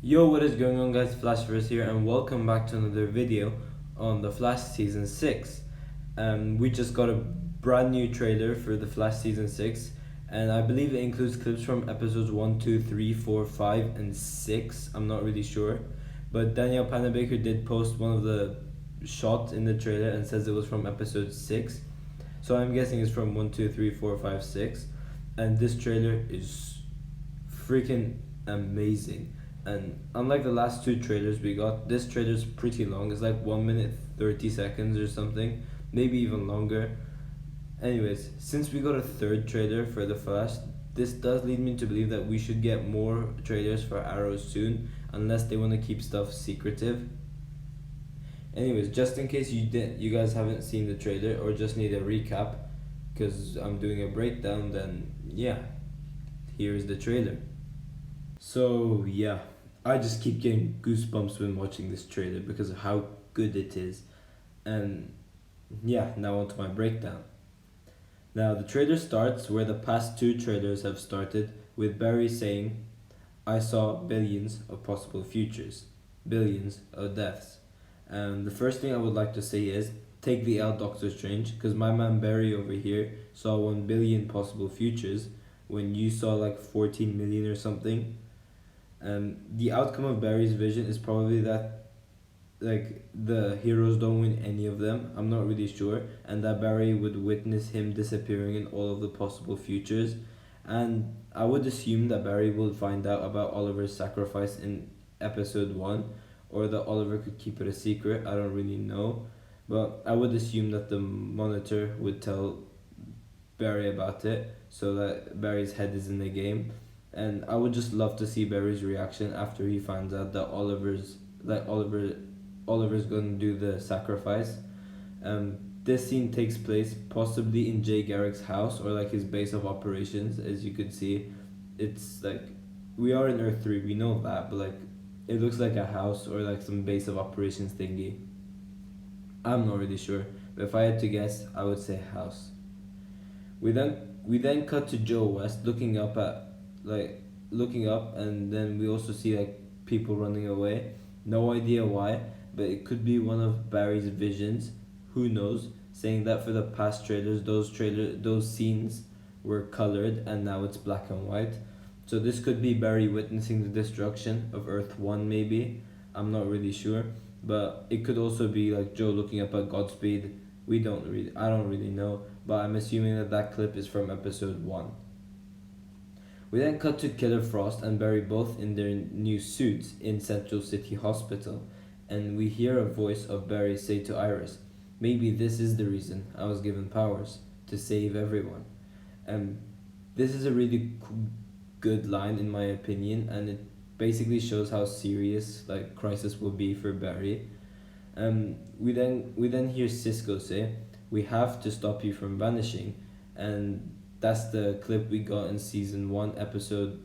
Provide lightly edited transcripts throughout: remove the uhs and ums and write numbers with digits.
Yo, what is going on, guys? Flashverse here, and welcome back to another video on The Flash Season 6. We just got a brand new trailer for The Flash Season 6, and I believe it includes clips from episodes 1, 2, 3, 4, 5, and 6. I'm not really sure, but Danielle Panabaker did post one of the shots in the trailer and says it was from episode 6. So I'm guessing it's from 1, 2, 3, 4, 5, 6. And this trailer is freaking amazing. And unlike the last two trailers we got, this trailer's pretty long. It's like 1 minute 30 seconds or something, maybe even longer. Anyways, since we got a third trailer for The Flash, this does lead me to believe that we should get more trailers for Arrow soon, unless they want to keep stuff secretive. Anyways, just in case you guys haven't seen the trailer or just need a recap, because I'm doing a breakdown, then yeah, here's the trailer. So yeah, I just keep getting goosebumps when watching this trailer because of how good it is. And yeah, now on to my breakdown. Now the trailer starts where the past two trailers have started, with Barry saying, "I saw billions of possible futures, billions of deaths." And the first thing I would like to say is, take the L, Doctor Strange, because my man Barry over here saw 1 billion possible futures when you saw like 14 million or something. The outcome of Barry's vision is probably that like the heroes don't win any of them. I'm not really sure, and that Barry would witness him disappearing in all of the possible futures. And I would assume that Barry will find out about Oliver's sacrifice in episode 1, or that Oliver could keep it a secret. I don't really know, but I would assume that the Monitor would tell Barry about it, so that Barry's head is in the game. And I would just love to see Barry's reaction after he finds out that Oliver's gonna do the sacrifice. This scene takes place possibly in Jay Garrick's house, or like his base of operations. As you can see, it's like we are in Earth 3, we know that, but like it looks like a house or like some base of operations thingy. I'm not really sure, but if I had to guess, I would say house. We then cut to Joe West looking up, and then we also see like people running away. No idea why, but it could be one of Barry's visions. Who knows? Saying that for the past trailers, those scenes were colored and now it's black and white. So this could be Barry witnessing the destruction of Earth 1 maybe. I'm not really sure, but it could also be like Joe looking up at Godspeed. I don't really know, but I'm assuming that clip is from episode 1. We then cut to Killer Frost and Barry both in their new suits in Central City Hospital, and we hear a voice of Barry say to Iris, "Maybe this is the reason I was given powers, to save everyone." This is a really good line in my opinion, and it basically shows how serious like Crisis will be for Barry. We then hear Cisco say, "We have to stop you from vanishing," and that's the clip we got in season 1, episode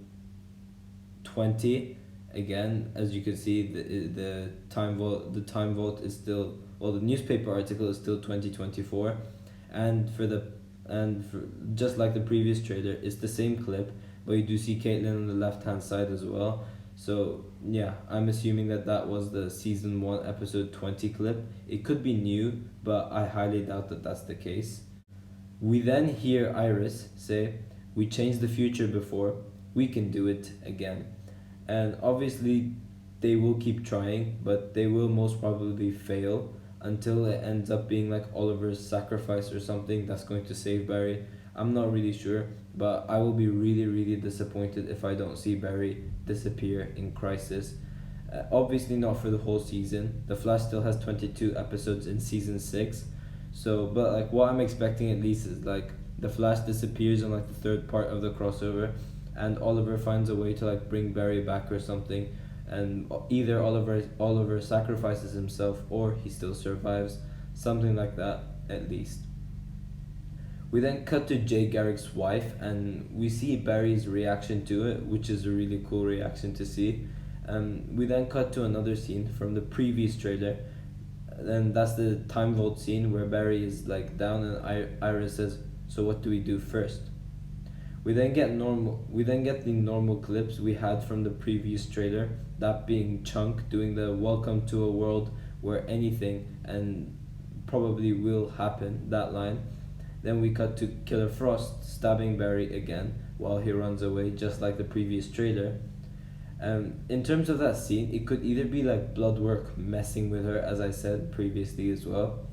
20. Again, as you can see, the time vault is still, well, the newspaper article is still 2024, and just like the previous trailer, it's the same clip, but you do see Caitlin on the left hand side as well. So yeah, I'm assuming that was the season 1 episode 20 clip. It could be new, but I highly doubt that that's the case. We then hear Iris say, "We changed the future before, we can do it again." And obviously they will keep trying, but they will most probably fail until it ends up being like Oliver's sacrifice or something that's going to save Barry. I'm not really sure, but I will be really, really disappointed if I don't see Barry disappear in Crisis. Obviously not for the whole season. The Flash still has 22 episodes in season 6. So, but like what I'm expecting at least is like the Flash disappears on like the third part of the crossover, and Oliver finds a way to like bring Barry back or something, and either Oliver sacrifices himself or he still survives, something like that at least. We then cut to Jay Garrick's wife, and we see Barry's reaction to it, which is a really cool reaction to see. We then cut to another scene from the previous trailer, and that's the time vault scene where Barry is like down and Iris says, "So what do we do first?" We then get the normal clips we had from the previous trailer. that being Chunk doing the welcome to a world where anything and probably will happen, that line. Then we cut to Killer Frost stabbing Barry again while he runs away, just like the previous trailer. In terms of that scene, it could either be like Bloodwork messing with her, as I said previously as well,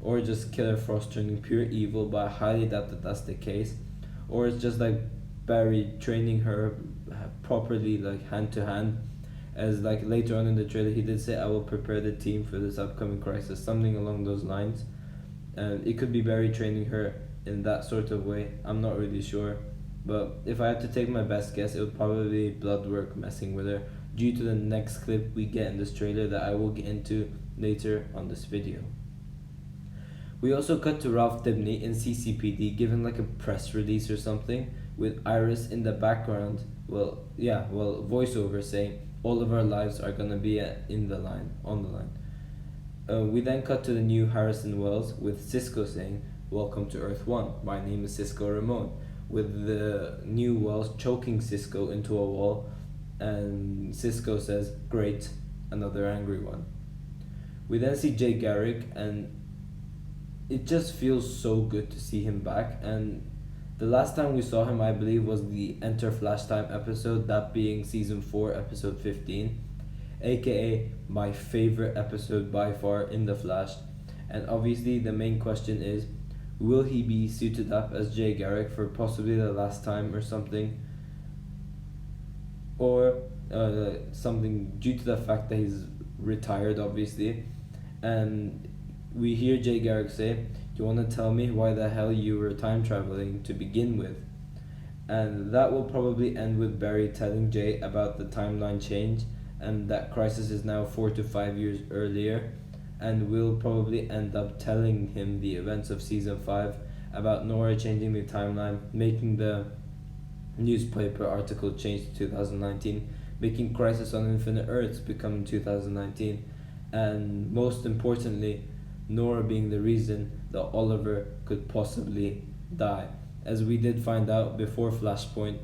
or just Killer Frost turning pure evil, but I highly doubt that that's the case. Or it's just like Barry training her properly, like hand to hand, as like later on in the trailer he did say, "I will prepare the team for this upcoming crisis," something along those lines. And it could be Barry training her in that sort of way. I'm not really sure, but if I had to take my best guess, it would probably be Bloodwork messing with her, due to the next clip we get in this trailer that I will get into later on this video. We also cut to Ralph Dibny in CCPD giving like a press release or something, with Iris in the background, voiceover saying all of our lives are gonna be on the line. We then cut to the new Harrison Wells with Cisco saying, "Welcome to Earth 1, my name is Cisco Ramon," with the new Wells choking Cisco into a wall, and Cisco says, "Great, another angry one." We then see Jay Garrick, and it just feels so good to see him back. And the last time we saw him, I believe, was the Enter Flash Time episode, that being season 4, episode 15, aka my favorite episode by far in The Flash. And obviously the main question is, will he be suited up as Jay Garrick for possibly the last time or something? Or something due to the fact that he's retired, obviously. And we hear Jay Garrick say, "Do you want to tell me why the hell you were time traveling to begin with?" And that will probably end with Barry telling Jay about the timeline change, and that Crisis is now 4 to 5 years earlier, and will probably end up telling him the events of season 5 about Nora changing the timeline, making the newspaper article change to 2019, making Crisis on Infinite Earths become 2019, and most importantly, Nora being the reason that Oliver could possibly die. As we did find out before Flashpoint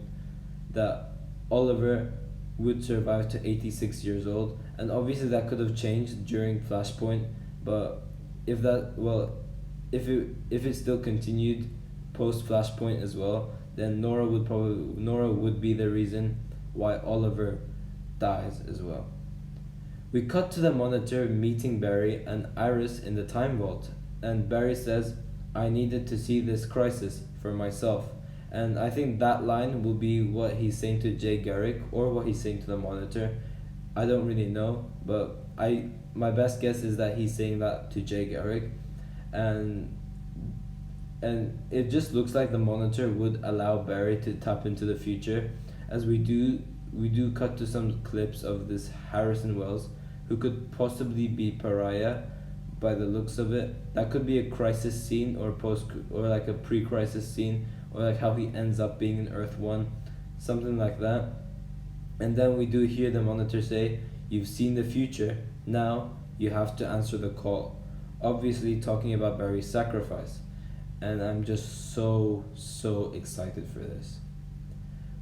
that Oliver would survive to 86 years old, and obviously that could have changed during Flashpoint, but if it still continued post Flashpoint as well, then Nora would be the reason why Oliver dies as well. We cut to the Monitor meeting Barry and Iris in the Time Vault, and Barry says, "I needed to see this crisis for myself." And I think that line will be what he's saying to Jay Garrick, or what he's saying to the Monitor. I don't really know, but my best guess is that he's saying that to Jay Garrick, and it just looks like the Monitor would allow Barry to tap into the future, as we do cut to some clips of this Harrison Wells, who could possibly be Pariah by the looks of it. That could be a crisis scene, or like a pre-crisis scene, or like how he ends up being in Earth 1, something like that. And then we do hear the Monitor say, "You've seen the future, now you have to answer the call," obviously talking about Barry's sacrifice. And I'm just so excited for this.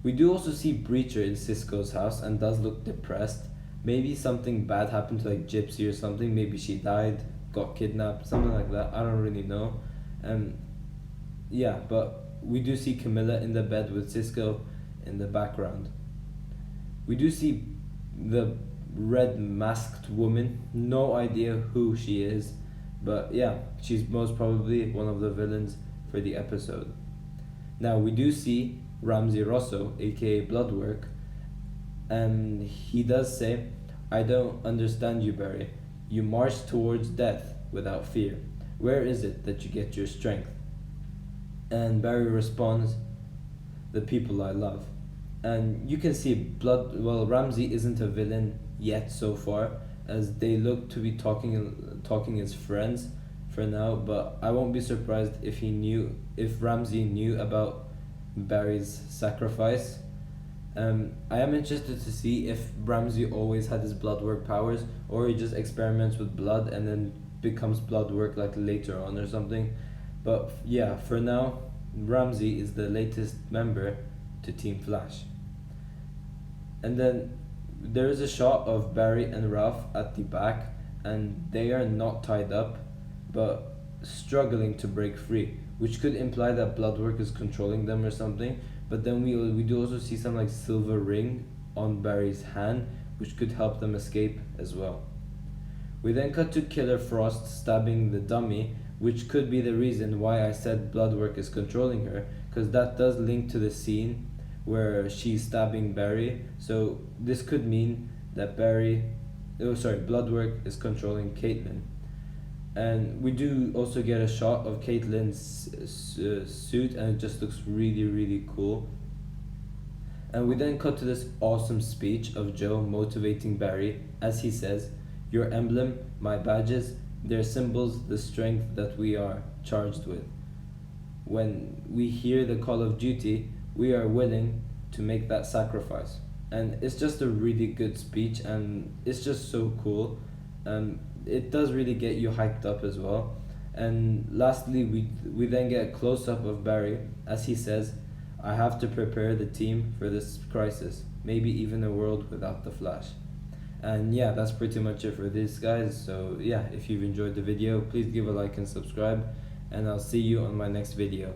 We do also see Breacher in Cisco's house, and does look depressed. Maybe something bad happened to like Gypsy or something. Maybe she died, got kidnapped, something like that. I don't really know. But we do see Camilla in the bed with Cisco in the background. We do see the red masked woman. No idea who she is, but yeah, she's most probably one of the villains for the episode. Now we do see Ramsey Rosso, aka Bloodwork, and he does say, "I don't understand you, Barry. You march towards death without fear. Where is it that you get your strength?" And Barry responds, "The people I love." And you can see Ramsey isn't a villain yet so far, as they look to be talking as friends for now, but I won't be surprised if Ramsey knew about Barry's sacrifice. I am interested to see if Ramsey always had his Bloodwork powers, or he just experiments with blood and then becomes Bloodwork like later on or something. But yeah, for now, Ramsey is the latest member to Team Flash. And then there is a shot of Barry and Ralph at the back, and they are not tied up, but struggling to break free, which could imply that Bloodwork is controlling them or something. But then we do also see some like silver ring on Barry's hand, which could help them escape as well. We then cut to Killer Frost stabbing the dummy, which could be the reason why I said Bloodwork is controlling her, because that does link to the scene where she's stabbing Barry. So this could mean that Bloodwork is controlling Caitlyn. And we do also get a shot of Caitlyn's suit, and it just looks really, really cool. And we then cut to this awesome speech of Joe motivating Barry as he says, "Your emblem, my badges, they're symbols the strength that we are charged with. When we hear the call of duty, we are willing to make that sacrifice." And it's just a really good speech, and it's just so cool. It does really get you hyped up as well. And lastly, we then get a close up of Barry as he says, "I have to prepare the team for this crisis, maybe even a world without the Flash." And yeah, that's pretty much it for this, guys. So yeah, if you've enjoyed the video, please give a like and subscribe, and I'll see you on my next video.